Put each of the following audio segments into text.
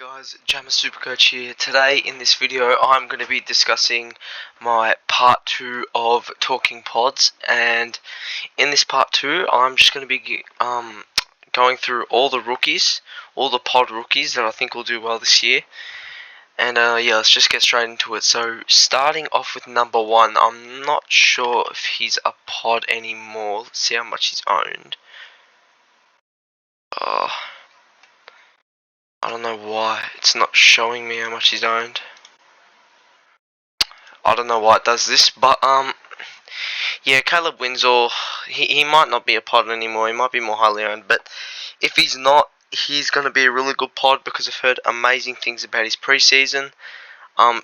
Guys, Jammas Supercoach here. Today in this video I'm going to be discussing my part 2 of talking pods, and in this part 2 I'm just going to be going through all the rookies, all the pod rookies that I think will do well this year. And yeah, let's just get straight into it. So starting off with number 1, I'm not sure if he's a pod anymore. Let's see how much he's owned. I don't know why it's not showing me how much he's owned. I don't know why it does this, but yeah, Caleb Winsor, he might not be a pod anymore. He might be more highly owned, but if he's not, he's going to be a really good pod because I've heard amazing things about his preseason.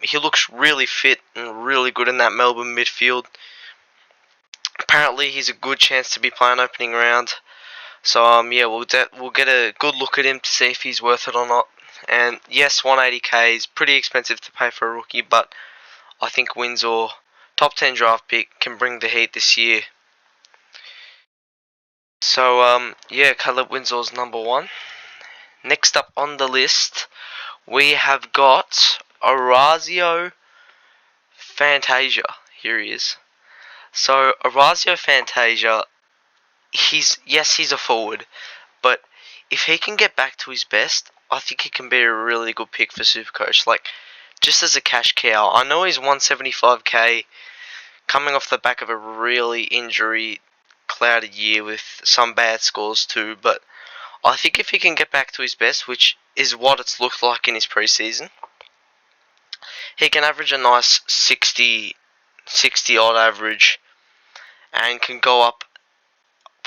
He looks really fit and really good in that Melbourne midfield. Apparently, he's a good chance to be playing opening round. So yeah, we'll get a good look at him to see if he's worth it or not. And yes, 180k is pretty expensive to pay for a rookie, but I think Windsor, top 10 draft pick, can bring the heat this year. So yeah, Caleb Windsor's number 1. Next up on the list, we have got Orazio Fantasia. Here he is. So Orazio Fantasia, he's a forward, but if he can get back to his best, I think he can be a really good pick for Supercoach. Like, just as a cash cow. I know he's 175k, coming off the back of a really injury clouded year with some bad scores too, but I think if he can get back to his best, which is what it's looked like in his preseason, he can average a nice 60 odd average and can go up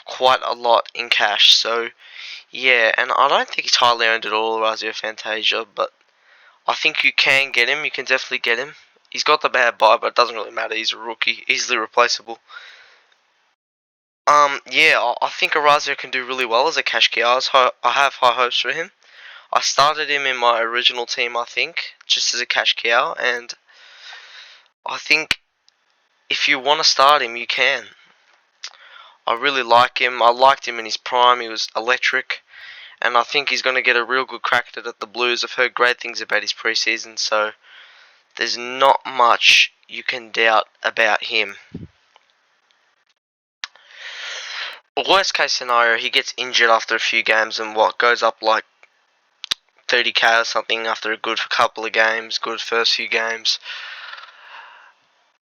quite a lot in cash. So yeah, and I don't think he's highly owned at all, Razio Fantasia, but I think you can get him. You can definitely get him. He's got the bad buy, but it doesn't really matter. He's a rookie, easily replaceable. Yeah, I think Orazio can do really well as a cash cow. I have high hopes for him. I started him in my original team, I think, just as a cash cow, and I think if you want to start him, you can. I really like him. I liked him in his prime. He was electric, and I think he's going to get a real good crack at it at the Blues. I've heard great things about his preseason, so there's not much you can doubt about him. Worst case scenario, he gets injured after a few games and goes up like 30k or something after a good couple of games, good first few games.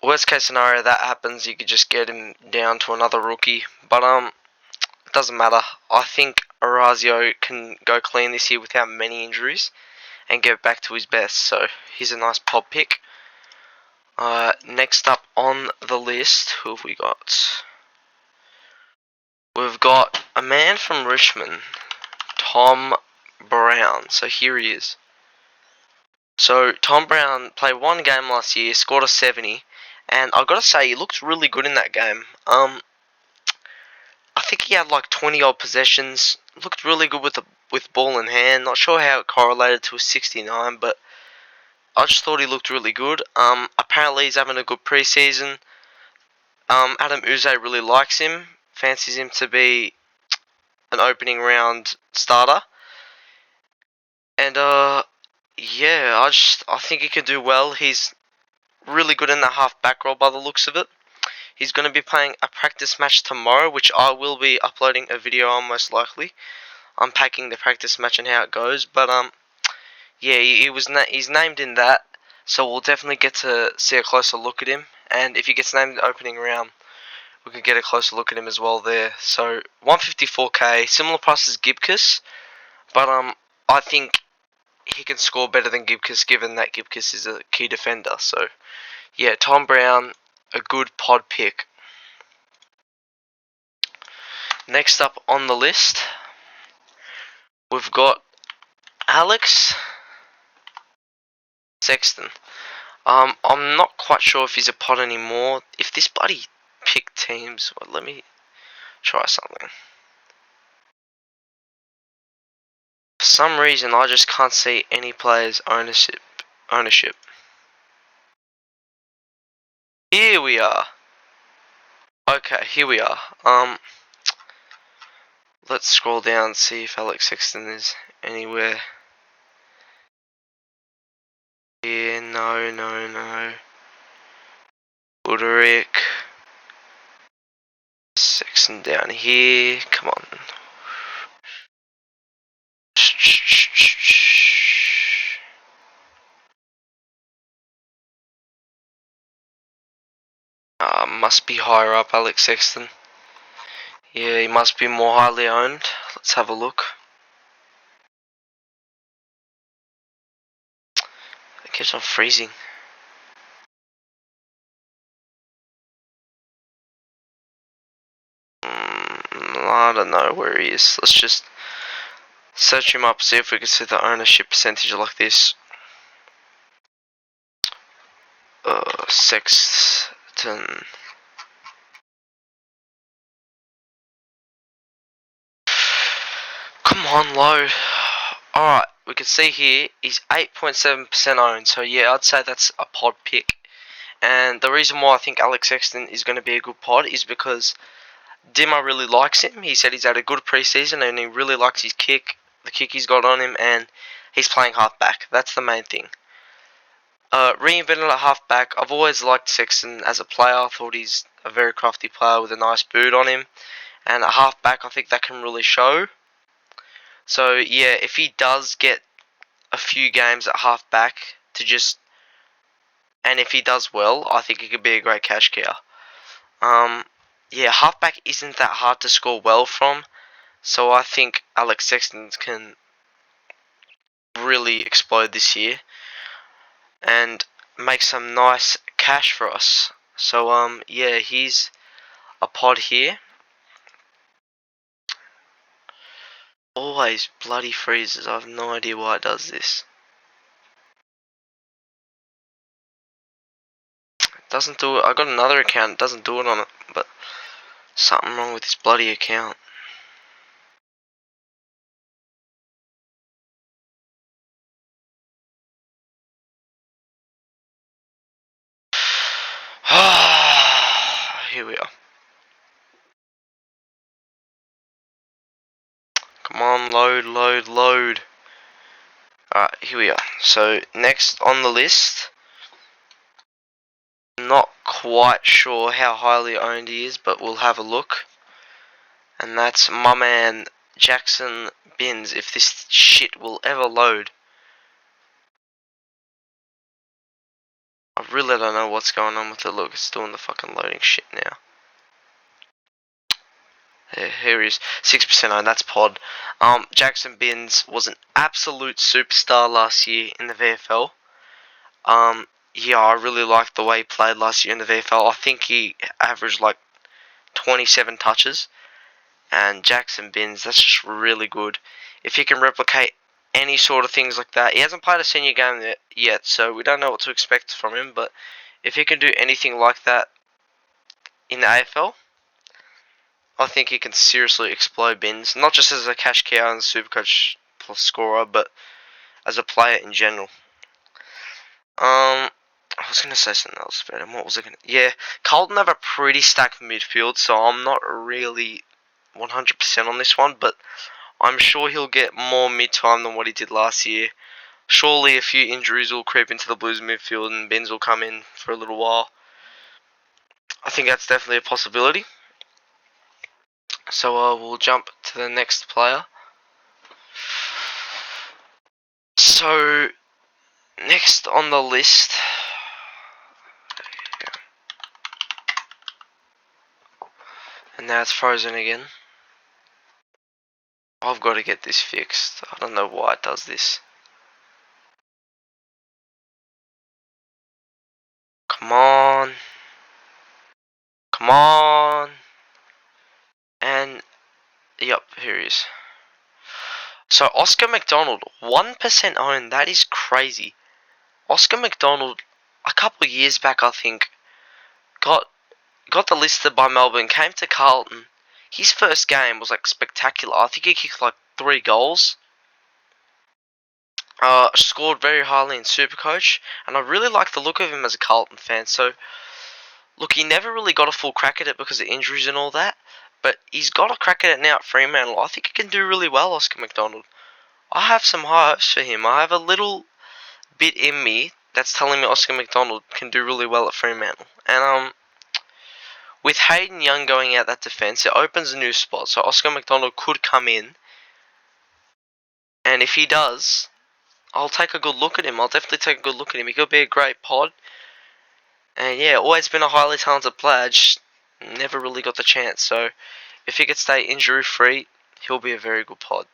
Worst case scenario, that happens, you could just get him down to another rookie. But it doesn't matter. I think Orazio can go clean this year without many injuries and get back to his best. So he's a nice pop pick. Next up on the list, who have we got? We've got a man from Richmond, Tom Brown. So here he is. So Tom Brown played one game last year, scored a 70, and I've got to say he looked really good in that game. I think he had like 20 odd possessions. Looked really good with ball in hand. Not sure how it correlated to a 69, but I just thought he looked really good. Apparently he's having a good preseason. Adam Uze really likes him, fancies him to be an opening round starter, and yeah, I think he can do well. He's really good in the half back role by the looks of it. He's going to be playing a practice match tomorrow, which I will be uploading a video on most likely, unpacking the practice match and how it goes. But yeah, he's named in that, so we'll definitely get to see a closer look at him. And if he gets named in the opening round, we can get a closer look at him as well there. So 154k, similar price as Gibcus, but I think he can score better than Gibcus, given that Gibcus is a key defender. So yeah, Tom Brown, a good pod pick. Next up on the list, we've got Alex Sexton. I'm not quite sure if he's a pod anymore. If this bloody pick teams, well, let me try something. For some reason, I just can't see any players' ownership. Here we are. Okay, here we are. Let's scroll down and see if Alex Sexton is anywhere. Yeah, no. Uderick. Sexton down here. Come on. Must be higher up, Alex Sexton. Yeah, he must be more highly owned. Let's have a look. It keeps on freezing. I don't know where he is. Let's just search him up, see if we can see the ownership percentage like this. Sexton. Come on, load. Alright, we can see here he's 8.7% owned. So yeah, I'd say that's a pod pick. And the reason why I think Alex Sexton is going to be a good pod is because Dimmer really likes him. He said he's had a good preseason and he really likes his kick, the kick he's got on him, and he's playing halfback. That's the main thing. Reinvented at halfback. I've always liked Sexton as a player. I thought he's a very crafty player with a nice boot on him. And at halfback, I think that can really show. So yeah, if he does get a few games at halfback and if he does well, I think he could be a great cash cow. Yeah, halfback isn't that hard to score well from, so I think Alex Sexton can really explode this year and make some nice cash for us. So yeah, he's a pod here. Always bloody freezes. I have no idea why it does this. It doesn't do it. I got another account. It doesn't do it on it, but something wrong with this bloody account. Here we are. Come on, load. Alright, here we are. So, next on the list, not quite sure how highly owned he is, but we'll have a look. And that's my man, Jackson Binns, if this shit will ever load. I really don't know what's going on with it. Look, it's doing the fucking loading shit now. Here he is, 6% owned, that's pod. Jackson Binns was an absolute superstar last year in the VFL. Yeah, I really liked the way he played last year in the VFL. I think he averaged like 27 touches. And Jackson Binns, that's just really good. If he can replicate any sort of things like that, he hasn't played a senior game yet, so we don't know what to expect from him. But if he can do anything like that in the AFL, I think he can seriously explode Binns. Not just as a cash cow and Supercoach plus scorer, but as a player in general. I was gonna say something else about him. What was I gonna? Yeah, Carlton have a pretty stacked midfield, so I'm not really 100% on this one, but I'm sure he'll get more mid-time than what he did last year. Surely a few injuries will creep into the Blues midfield and Binns will come in for a little while. I think that's definitely a possibility. So we'll jump to the next player. So next on the list, and now it's frozen again. I've got to get this fixed. I don't know why it does this. Come on. Come on. And, yep, here he is. So, Oscar McDonald, 1% owned. That is crazy. Oscar McDonald, a couple of years back, I think, got the listed by Melbourne, came to Carlton. His first game was, like, spectacular. I think he kicked, like, 3 goals. Scored very highly in Supercoach. And I really like the look of him as a Carlton fan. So, look, he never really got a full crack at it because of injuries and all that, but he's got a crack at it now at Fremantle. I think he can do really well, Oscar McDonald. I have some high hopes for him. I have a little bit in me that's telling me Oscar McDonald can do really well at Fremantle. And with Hayden Young going out that defence, it opens a new spot. So Oscar McDonald could come in, and if he does, I'll take a good look at him. I'll definitely take a good look at him. He could be a great pod. And yeah, always been a highly talented player, just never really got the chance. So if he could stay injury free, he'll be a very good pod.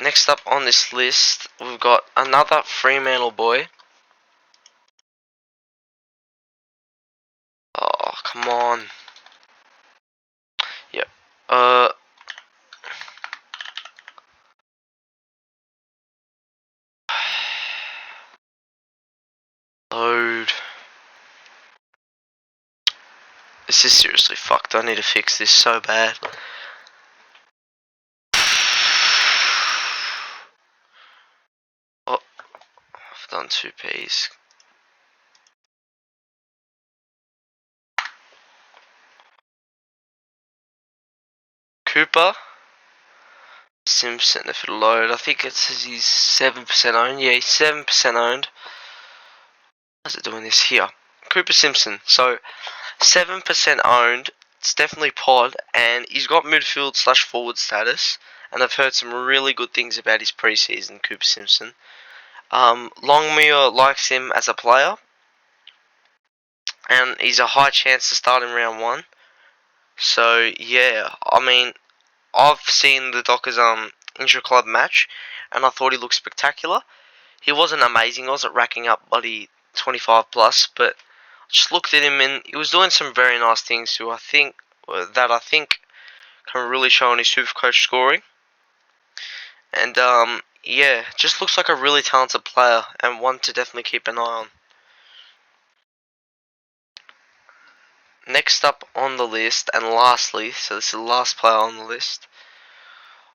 Next up on this list, we've got another Fremantle boy. Oh, come on. Yep. Load. This is seriously fucked. I need to fix this so bad. Oh, I've done 2Ps. Cooper Simpson, if it'll load. I think it says he's 7% owned. Yeah, he's 7% owned. How's it doing this here? Cooper Simpson. So 7% owned. It's definitely pod, and he's got midfield / forward status. And I've heard some really good things about his preseason, Cooper Simpson. Longmuir likes him as a player, and he's a high chance to start in round 1. So yeah, I mean, I've seen the Dockers intra-club match, and I thought he looked spectacular. He wasn't amazing, I wasn't racking up bloody 25 plus, but I just looked at him and he was doing some very nice things too. I think can really show on his Supercoach scoring. And yeah, just looks like a really talented player and one to definitely keep an eye on. Next up on the list, and lastly, so this is the last player on the list.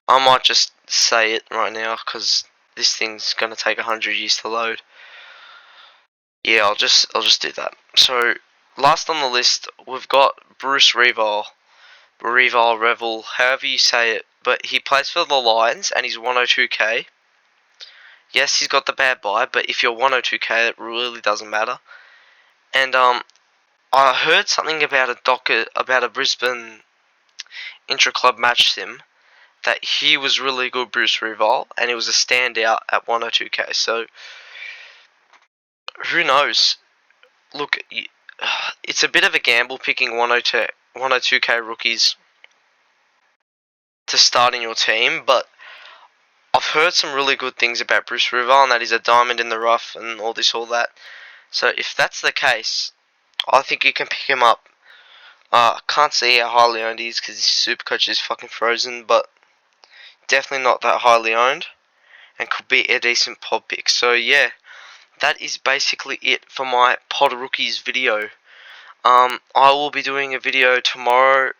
I might just say it right now because this thing's gonna take 100 years to load. Yeah, I'll just do that. So last on the list, we've got Bruce Revel, however you say it, but he plays for the Lions and he's 102k. Yes, he's got the bad buy, but if you're 102k, it really doesn't matter. And I heard something about a Brisbane intra-club match sim that he was really good, Bruce Reval, and he was a standout at 102k. So who knows? Look, it's a bit of a gamble picking 102k rookies to start in your team, but I've heard some really good things about Bruce Reval, and that he's a diamond in the rough and all that. So if that's the case, I think you can pick him up. I can't see how highly owned he is because his Supercoach is fucking frozen, but definitely not that highly owned and could be a decent pod pick. So yeah, that is basically it for my pod rookies video. I will be doing a video tomorrow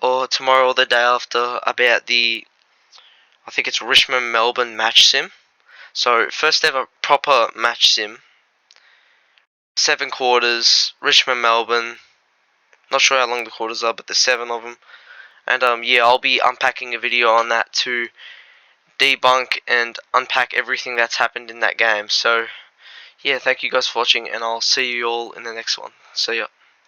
or the day after about I think it's Richmond Melbourne match sim. So first ever proper match sim. 7 quarters, Richmond Melbourne. Not sure how long the quarters are, but there's 7 of them. And yeah, I'll be unpacking a video on that to debunk and unpack everything that's happened in that game. So yeah, thank you guys for watching, and I'll see you all in the next one. See ya.